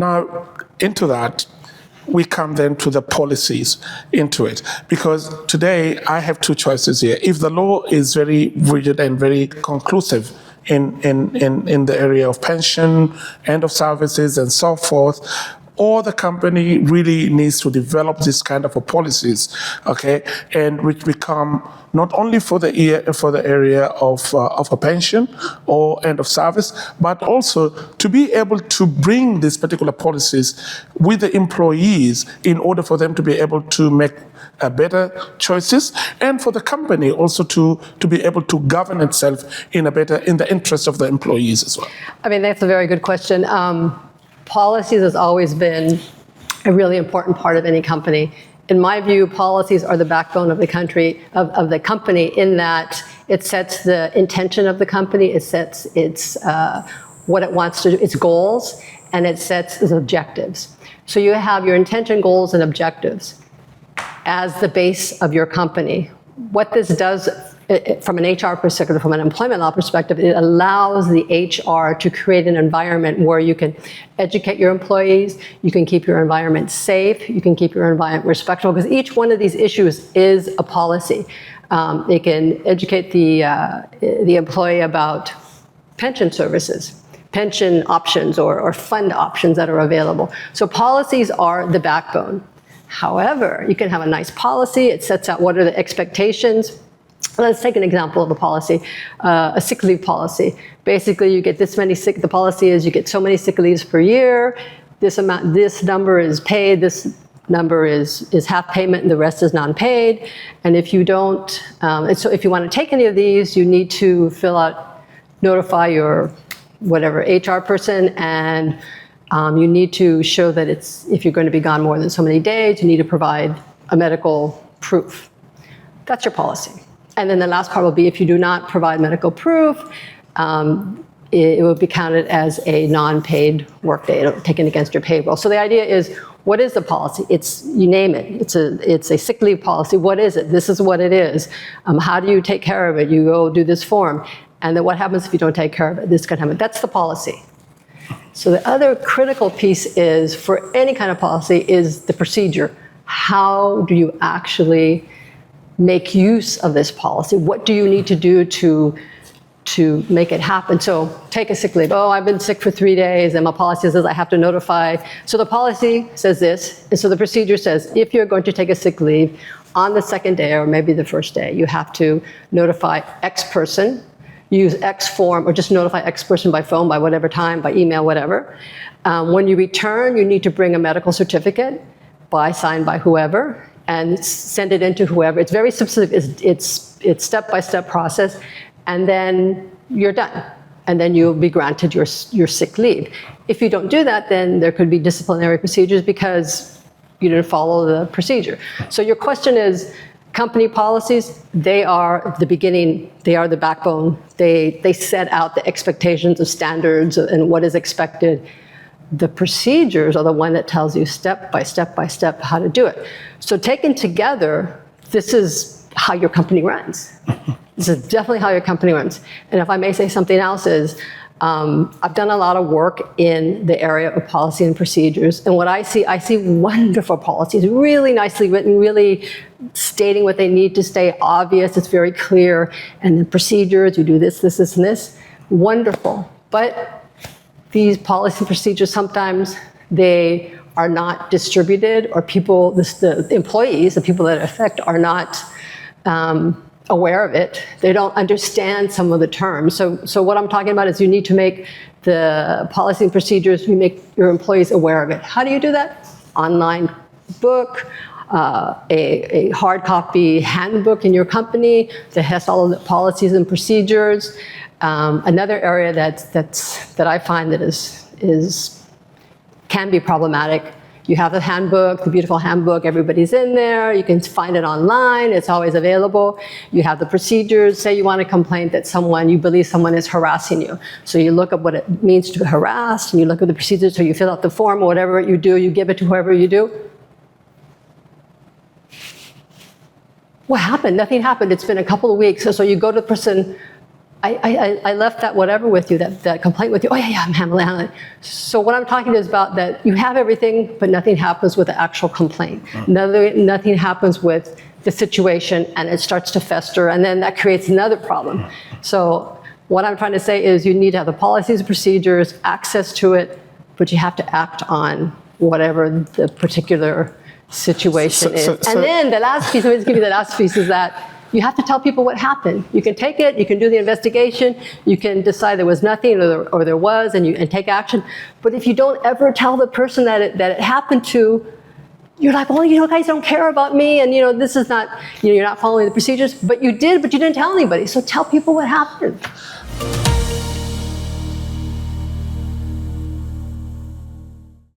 Now, into that, we come then to the policies into it. Because today I have two choices here. If the law is very rigid and very conclusive in the area of pension, end of services, and so forth, or the company really needs to develop this kind of a policies, okay, and which become not only for the area of a pension or end of service, but also to be able to bring these particular policies with the employees in order for them to be able to make better choices, and for the company also to be able to govern itself in the interest of the employees as well. I mean, that's a very good question. Policies has always been a really important part of any company. In my view, policies are the backbone of the country, of the company, in that it sets the intention of the company, it sets its what it wants to do, its goals, and it sets its objectives. So you have your intention, goals, and objectives as the base of your company. What this does from an HR perspective, from an employment law perspective, it allows the HR to create an environment where you can educate your employees, you can keep your environment safe, you can keep your environment respectful, because each one of these issues is a policy. They can educate the employee about pension services, pension options, or fund options that are available. So policies are the backbone. However, you can have a nice policy, it sets out what are the expectations. Let's take an example of a policy, a sick leave policy. Basically, you get this many the policy is you get so many sick leaves per year, this number is paid, this number is half payment, and the rest is non-paid. And if you don't, so if you want to take any of these, you need to notify your whatever HR person, and you need to show that if you're going to be gone more than so many days, you need to provide a medical proof. That's your policy. And then the last part will be if you do not provide medical proof, it will be counted as a non-paid workday, taken against your payroll. So the idea is, what is the policy? You name it. It's a sick leave policy. What is it? This is what it is. How do you take care of it? You go do this form. And then what happens if you don't take care of it? This can happen. That's the policy. So the other critical piece is, for any kind of policy, is the procedure. How do you actually make use of this policy? What do you need to do to make it happen? So take a sick leave. Oh, I've been sick for 3 days, and my policy says I have to notify. So the policy says this, and so the procedure says, if you're going to take a sick leave on the second day, or maybe the first day, you have to notify X person, use X form, or just notify X person by phone, by whatever time, by email, whatever. When you return, you need to bring a medical certificate signed by whoever, and send it into whoever. It's very specific. It's step-by-step process, and then you're done. And then you'll be granted your sick leave. If you don't do that, then there could be disciplinary procedures because you didn't follow the procedure. So your question is, company policies, they are the beginning, they are the backbone. They set out the expectations of standards and what is expected. The procedures are the one that tells you step by step by step how to do it. So taken together, this is how your company runs. This is definitely how your company runs. And if I may say something else is, I've done a lot of work in the area of policy and procedures. And what I see wonderful policies, really nicely written, really stating what they need to stay obvious. It's very clear. And the procedures, you do this, this, this, and this. Wonderful. But these policy procedures, sometimes they are not distributed, or the employees, the people that affect, are not aware of it. They don't understand some of the terms. So what I'm talking about is you need to make the policy and procedures, you make your employees aware of it. How do you do that? Online book, a hard copy handbook in your company that has all of the policies and procedures. Another area that I find that can be problematic. You have the handbook, the beautiful handbook, everybody's in there, you can find it online, it's always available. You have the procedures, say you want to complain that you believe someone is harassing you. So you look up what it means to be harassed, and you look at the procedures, so you fill out the form, or whatever you do, you give it to whoever you do. What happened? Nothing happened, it's been a couple of weeks. So you go to the person, I left that whatever with you, that complaint with you. Oh yeah, I'm handling it. So what I'm talking is about that you have everything, but nothing happens with the actual complaint. Nothing happens with the situation, and it starts to fester, and then that creates another problem. So what I'm trying to say is you need to have the policies and procedures, access to it, but you have to act on whatever the particular situation is. And then the last piece, let me just give you the last piece, is that you have to tell people what happened. You can take it, you can do the investigation, you can decide there was nothing or there was, and take action. But if you don't ever tell the person that it happened to, you're like, well, you guys don't care about me, and this is not, you're not following the procedures, but you did, but you didn't tell anybody. So tell people what happened.